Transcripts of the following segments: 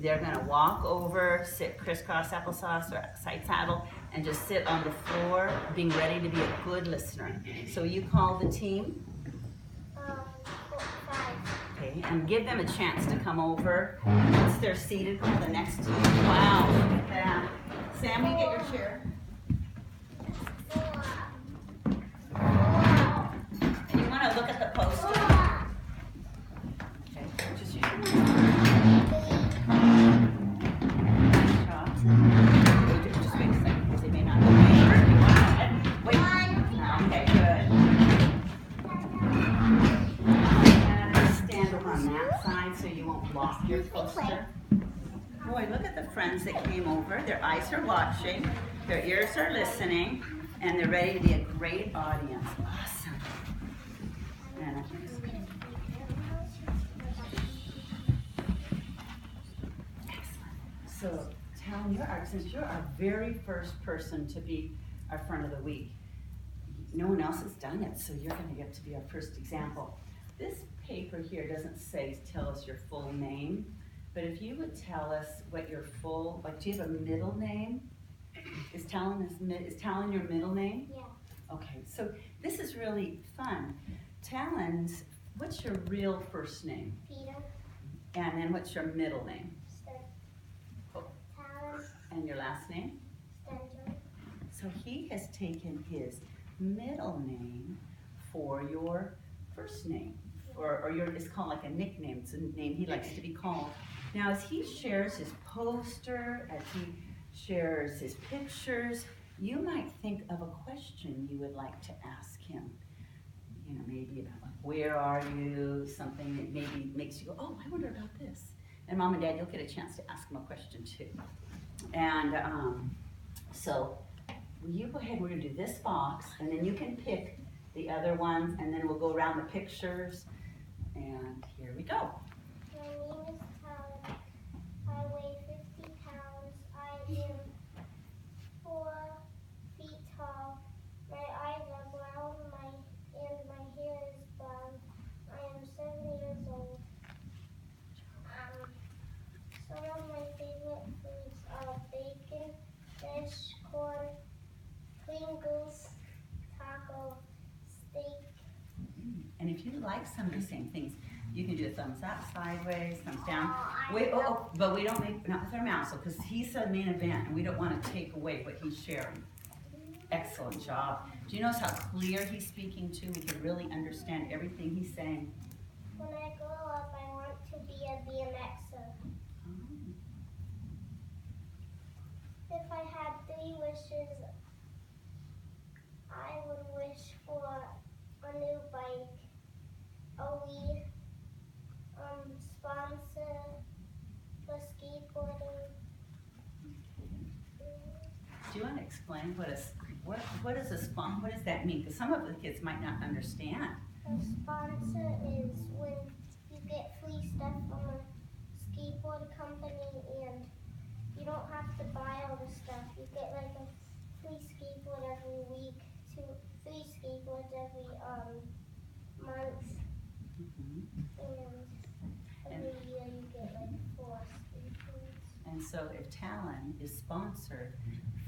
they're gonna walk over, sit crisscross applesauce or side saddle, and just sit on the floor, being ready to be a good listener. So you call the team. 5. Okay, and give them a chance to come over. Once they're seated, call the next team. Wow, look at that. Sam, will you get your chair? 4. And you want to look at the poster. Okay, just use your Just wait a second, because they may not know. Wait. Okay, good. And stand on that side so you won't block your poster. Boy, look at the friends that came over. Their eyes are watching, their ears are listening, and they're ready to be a great audience. Awesome. And excellent. So, Talon, since you're our very first person to be our friend of the week, no one else has done it, so you're going to get to be our first example. This paper here doesn't say tell us your full name, but if you would tell us what your full, like, do you have a middle name? Is Talon your middle name? Yeah. Okay, so this is really fun. Talon's, what's your real first name? Peter. And then what's your middle name? Talon. And your last name? Stenhjem. So he has taken his middle name for your first name, or it's called like a nickname. It's a name he likes to be called. Now, as he shares his poster, as he shares his pictures, you might think of a question you would like to ask him. You know, maybe about like, where are you? Something that maybe makes you go, oh, I wonder about this. And Mom and Dad, you'll get a chance to ask him a question too. And so you go ahead, we're gonna do this box, and then you can pick the other ones, and then we'll go around the pictures. And here we go. My name is Talon. I weigh 50 pounds. I am 4 feet tall. My eyes are brown, and my hair is brown. I am 7 years old. Some of my favorite foods are bacon, fish, corn, Pringles, taco, steak. And if you like some of the same things, you can do a thumbs up, sideways, thumbs down. Wait, but we don't make, not with our mouse, because he's the main event, and we don't want to take away what he's sharing. Excellent job. Do you notice how clear he's speaking too? We can really understand everything he's saying. When I grow up, I want to be a BMXer. If I had 3 wishes, I would wish for a new bike, a Wii, sponsor for skateboarding. Do you want to explain what is a sponsor? What does that mean? Because some of the kids might not understand. A sponsor is when you get free stuff from a skateboard company and you don't have to buy all the stuff. You get like a free skateboard every week, 2 free skateboards every month, and every year you get like 4 skateboards. And so if Talon is sponsored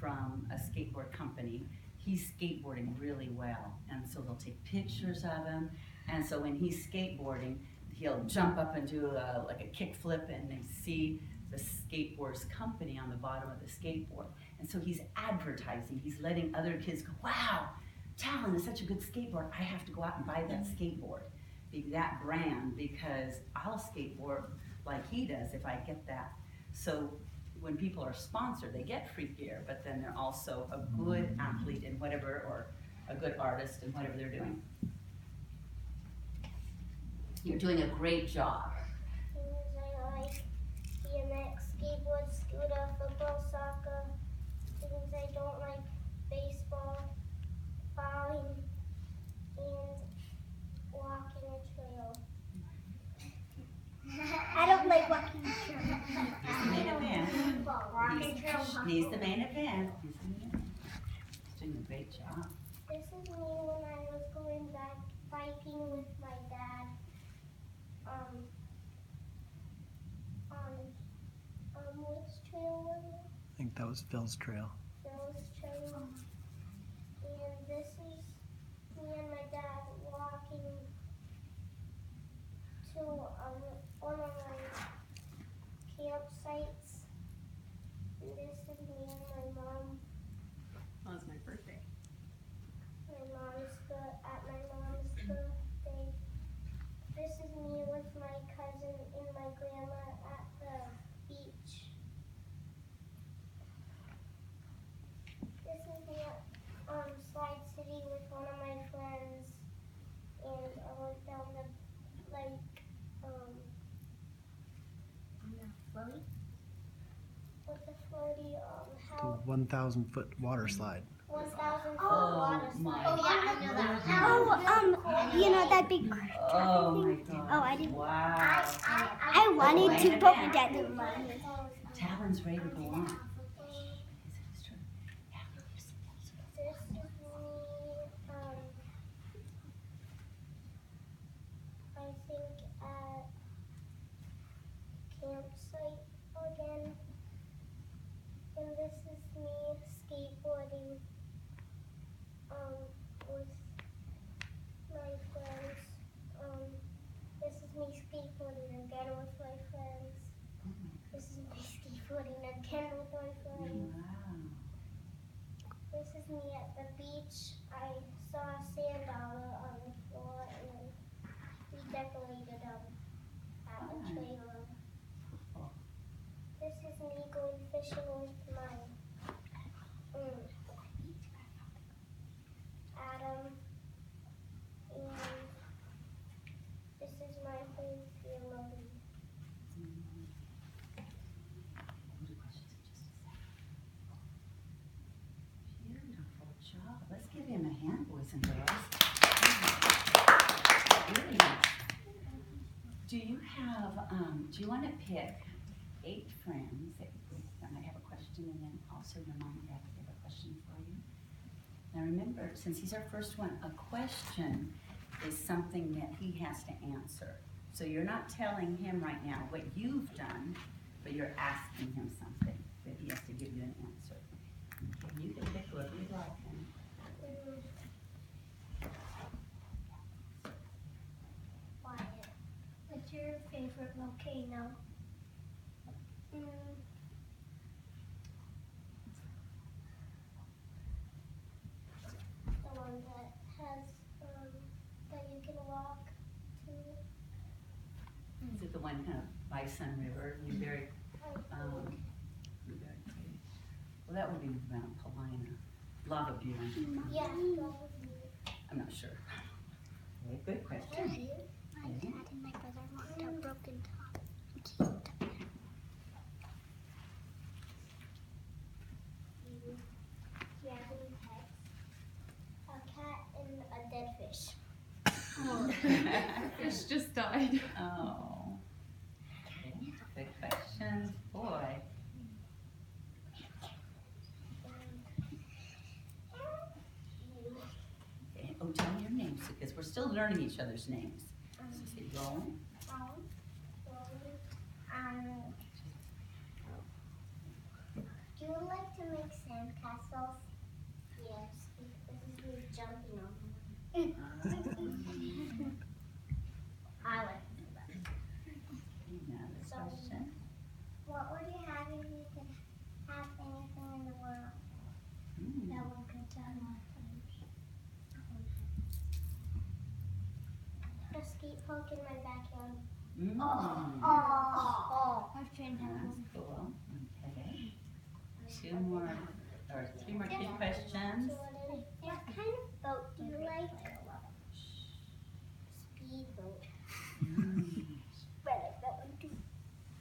from a skateboard company, he's skateboarding really well. And so they'll take pictures of him. And so when he's skateboarding, he'll jump up and do like a kick flip, and they see the skateboard's company on the bottom of the skateboard. And so he's advertising, he's letting other kids go, wow, Talon is such a good skateboard, I have to go out and buy that skateboard, that brand, because I'll skateboard like he does if I get that. So when people are sponsored, they get free gear, but then they're also a good athlete in whatever, or a good artist in whatever they're doing. You're doing a great job. I like BMX, skateboard, scooter, football, soccer. Things I don't like: baseball, bowling, and walking a trail. I don't like walking a trail. He's the main event. He's the main event. He's doing a great job. This is me when I was going back biking with my dad. think that was Phil's trail. Phil's trail. And this is me and my dad walking to one of my campsites. And this is me and my mom. That was my birthday. At my mom's birthday. This is me with my cousin and my grandma at the beach. This is me at Slide City with one of my friends, and I went down the lake on the floaty. With the floaty, The 1,000-foot water slide. 1,000-foot Oh water my slide. Oh yeah, I know that. Oh, you know that big Oh my God. Oh, I didn't. Wow. I wanted to, but my dad didn't let me. Talon's ready to go on. This is me, I think at campsite again. And this is me skateboarding with my friends. This is me skateboarding again with my friends. This is me skateboarding again with my friends. Wow. This is me at the beach. I saw a sand dollar on the floor and we decorated them at the trailer. This is me going fishing with my Adam, and this is my whole family. Beautiful job. Let's give him a hand, boys and girls. Really nice. Do you want to pick 8 friends that might have a question, and then also your mom and dad have a question for you? Now remember, since he's our first one, a question is something that he has to answer. So you're not telling him right now what you've done, but you're asking him something that he has to give you an answer. Okay, you can pick whoever you like. Wyatt, what's your favorite volcano? The one that has, that you can walk to. Is it the one kind of by Sun River? Newberry. Well, that would be Mount Paulina. Lava Butte. Yeah. I'm not sure. Okay, good question. My dad and my brother walked a broken top and came to me. Do you have any pets? A cat and a dead fish. Fish just died. Oh. Okay, good questions. Boy. Okay. Oh, tell me your names because we're still learning each other's names. So say Rowan. Do you like to make sandcastles? Yes. This is me jumping on them. I like to do that. Another question. What would you have if you could have anything in the world that one could tell? A skate park in my backyard. I've trained That's cool. Okay. 2 more, or 3 more kid questions. What kind of boat do you like? Speedboat. I like that one too.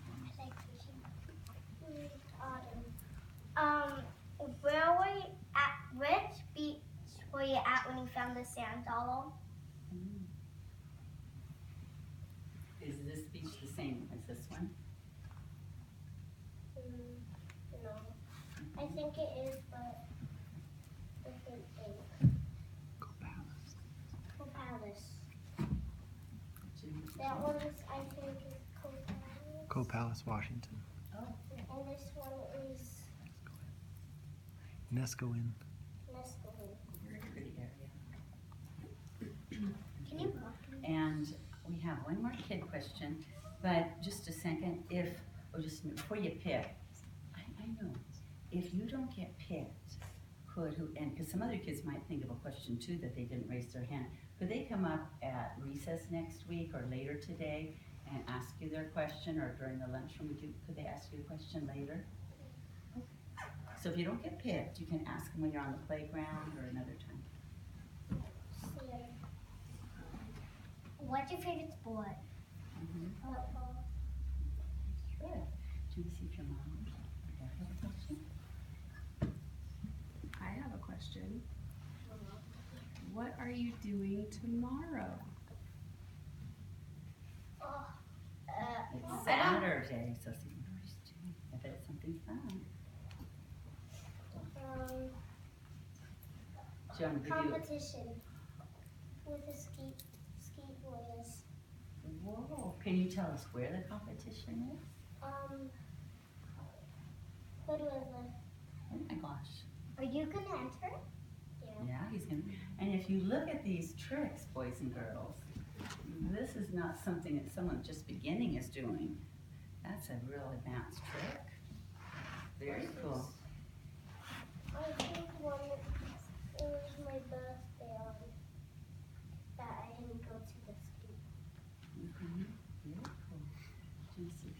I like fishing. Autumn. Where were you at? Which beach were you at when you found the sand dollar? Is this beach the same as this one? No. I think it is, but different thing. Copalace. That one is, I think, is Copalace. Copalace, Washington. Oh. And this one is Nescoin. Stenhjem. Very pretty area. Can you walk me? And we have one more kid question, but just a second, just before you pick, I know, if you don't get picked, because some other kids might think of a question too that they didn't raise their hand, could they come up at recess next week or later today and ask you their question, or during the lunchroom, could they ask you a question later? So if you don't get picked, you can ask them when you're on the playground or another time. What's your favorite sport? Football. Good. Do you see if your mom have a question? I have a question. What are you doing tomorrow? It's Saturday, so see what we're doing. I bet it's something fun. Do you want to do? Competition with the skateboarders. Whoa! Can you tell us where the competition is? Hoodwizzler. Oh my gosh! Are you gonna enter? Yeah, he's gonna. And if you look at these tricks, boys and girls, this is not something that someone just beginning is doing. That's a real advanced trick. Very cool. I think one, it was my birthday that I didn't go to the skate. Mm-hmm. Very cool. Do you see?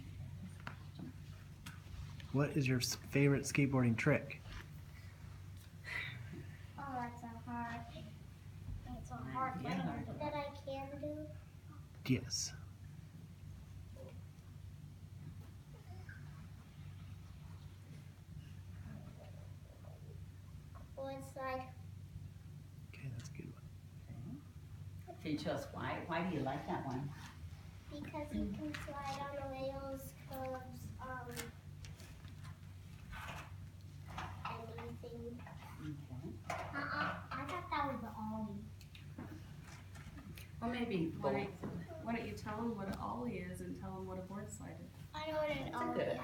What is your favorite skateboarding trick? Oh, that's a hard. That's a hard Yeah. one. That I can do. Yes. Board slide. Okay, that's a good one. Can you tell us why? Why do you like that one? Because you can slide on the rails, curves, anything. Okay. I thought that was the ollie. Well, maybe Why both. why don't you tell them what an ollie is and tell them what a board slide is? I know what an That's ollie good. is.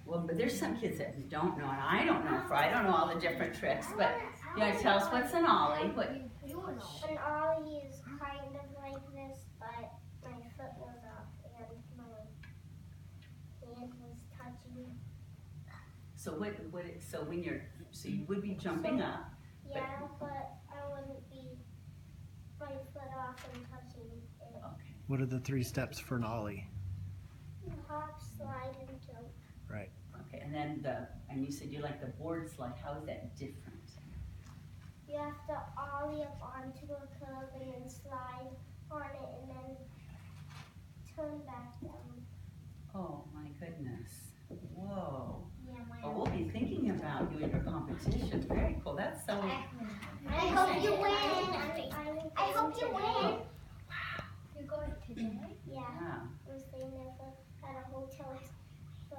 Well, but there's some kids that don't know, and I don't know, for I don't know all the different tricks, but you want to tell us what's an ollie? What? An ollie is kind of like this, but my foot was up and my hand was touching. So so you would be jumping up. Yeah, but I wouldn't be my foot off and touching it. Okay. What are the 3 steps for an ollie? Hop, slide, and jump. Right. Okay, and then and you said you like the board slide. How is that different? You have to ollie up onto a curb and then slide on it and then turn back down. Oh my goodness. Whoa. Yeah, Oh, we'll be thinking about you in your competition. Very cool. That's so. I hope you win. I hope you win. You're going today? Yeah, Wow. we're staying there at a hotel for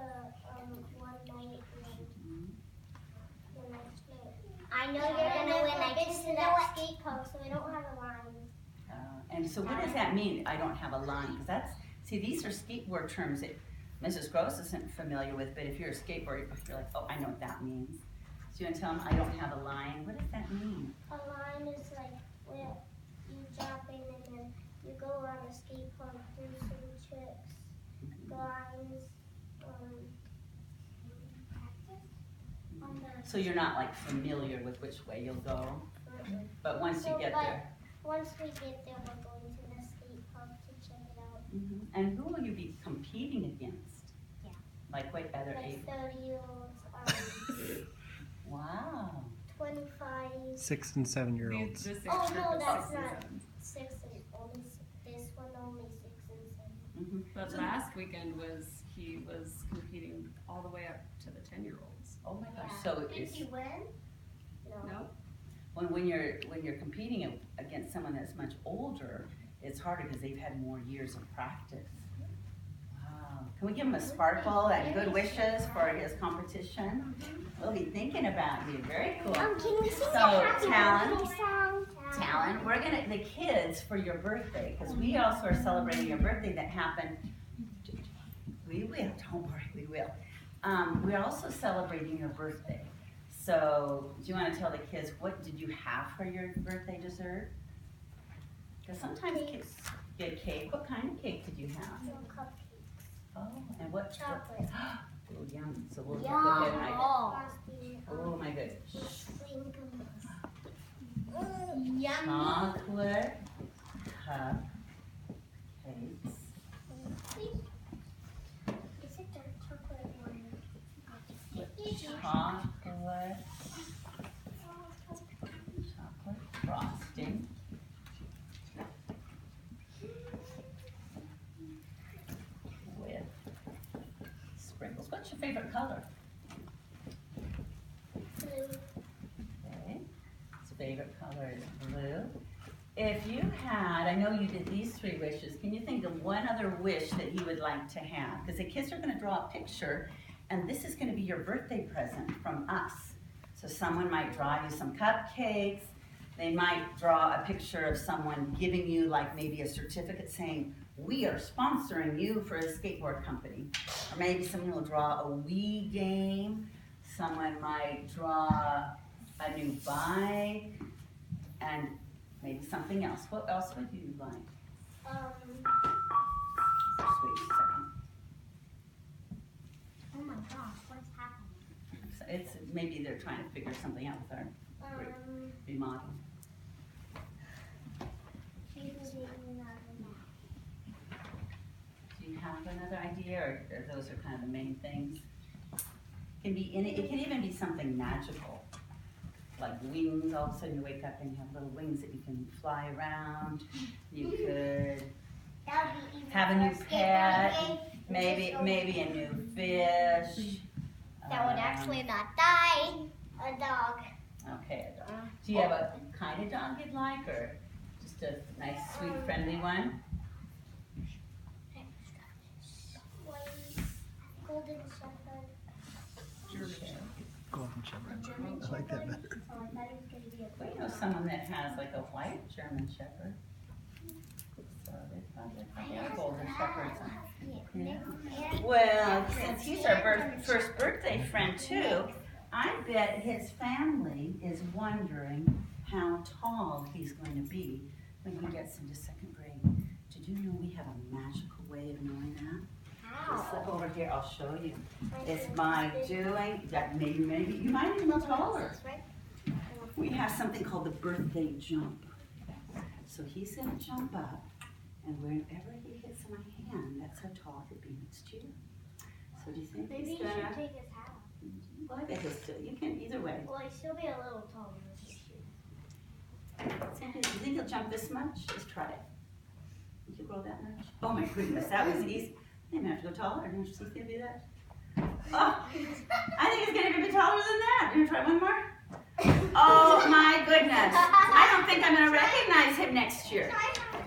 one night and the next night. I know you're gonna win. I I've been just to know that it. skate park, so we don't have a line. And so what does that mean? I don't have a line, because these are skateboard terms that Mrs. Gross isn't familiar with, but if you're a skateboarder, you're like, oh, I know what that means. So you want to tell them, I don't have a line. What does that mean? A line is like where you drop in and then you go around the skate park, do some tricks, lines, So you're not like familiar with which way you'll go, but once you get there. Once we get there, we're going to the skate park to check it out. And who will you be competing against? Yeah. Like what other age? Like 30-year-olds, Wow. 25. 6 and 7-year-olds. The six Oh, group no, is that's 6 and not. 7. 6 and only this one only 6 and 7. But last weekend he was competing all the way up to the 10-year-olds. Oh my gosh. So Did it's, he win? No. No? when you're competing against someone that's much older, it's harder because they've had more years of practice. Wow. Can we give him a sparkle and good wishes for his competition? We'll be thinking about you. Very cool. Can we sing So, a happy Talon? birthday song? Talon, we're gonna, the kids for your birthday, because we also are celebrating your birthday that happened. We will, don't worry, we will. We're also celebrating your birthday. So, do you want to tell the kids what did you have for your birthday dessert? Because sometimes kids get cake. What kind of cake did you have? Some cupcakes. Oh, and what? Chocolate. Oh, yum. So we'll go Yeah. ahead and Frosty. oh my goodness. Sprinkles. Chocolate cupcakes. Is it dark chocolate or Chocolate frosting. With sprinkles. What's your favorite color? blue? Okay. His favorite color is blue. If you had, I know you did these 3 wishes, can you think of one other wish that he would like to have? Because the kids are going to draw a picture, and this is going to be your birthday present from us. So someone might draw you some cupcakes. They might draw a picture of someone giving you like maybe a certificate saying, we are sponsoring you for a skateboard company. Or maybe someone will draw a Wii game. Someone might draw a new bike. And maybe something else. What else would you like? Sweet second. Oh my gosh, what's happening? So it's maybe they're trying to figure something out with our remodel. Do you have another idea, or those are kind of the main things? Can be in it. It can even be something magical, like wings. All of a sudden you wake up and you have little wings that you can fly around. You could have a new pet, maybe a new fish. That would actually not die. A dog. Okay, a dog. Do you have a kind of dog you'd like, or just a nice, sweet, friendly one? Golden Shepherd. Okay. Golden Shepherd. I like that better. So I thought it was going to be a We know someone that has like a white German Shepherd. So they probably have golden shepherds. Yeah. Well, since he's our first birthday friend too, I bet his family is wondering how tall he's going to be when he gets into 2nd grade. Did you know we have a magical way of knowing that? Just look over here, I'll show you. It's by doing, that maybe, you might even look taller. We have something called the birthday jump. So he's gonna jump up, and wherever he hits my hand, that's how tall he'll be next year. So do you think Maybe he's he gonna? should take his hat off. Well, I bet he'll still, you can, either way. Well, he'll still be a little taller than this year. Do you think he'll jump this much? Just try it. Think he'll grow that much? Oh my goodness, that was easy. He might have to go taller. Don't you think he'll do that? Oh, I think he's gonna be taller than that. You wanna try one more? Oh my goodness. I don't think I'm gonna recognize him next year.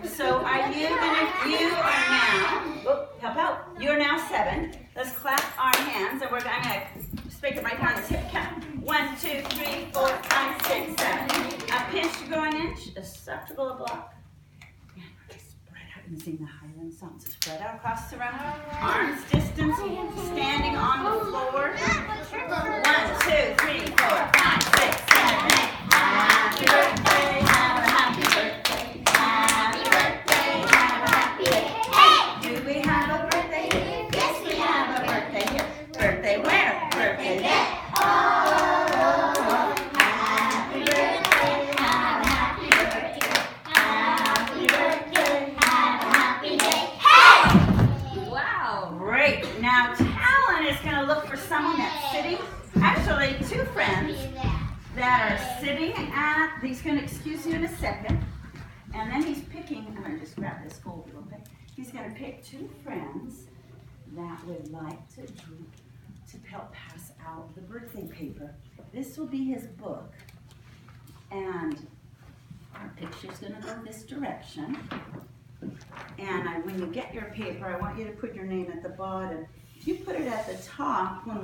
So are you are now, oh, help out. You're now 7. Let's clap our hands, and I'm gonna stick it right down his hip count. 1, 2, 3, 4, 5, 6, 7. A pinch to go an inch, acceptable a block. And we're gonna spread out and sing the Highland song. So spread out across the room, arms distance, standing on the floor. 1, 2, 3, 4, 5, 6, 7, 8. Happy birthday, have a happy birthday. Happy birthday, have a happy birthday. Do we have a birthday here? Yes, we have a birthday here. Birthday where? Birthday there. Oh, happy birthday, have a happy birthday. Happy birthday, have a happy day. Hey! Wow, great. Now Talon is going to look for someone that's sitting, actually 2 friends that are sitting at, he's going to excuse you in a second, and then he's picking, I'm going to just grab this folder real quick. He's going to pick 2 friends that would like to help pass out the birthday paper. This will be his book, and our picture's going to go this direction. And when you get your paper, I want you to put your name at the bottom. If you put it at the top, when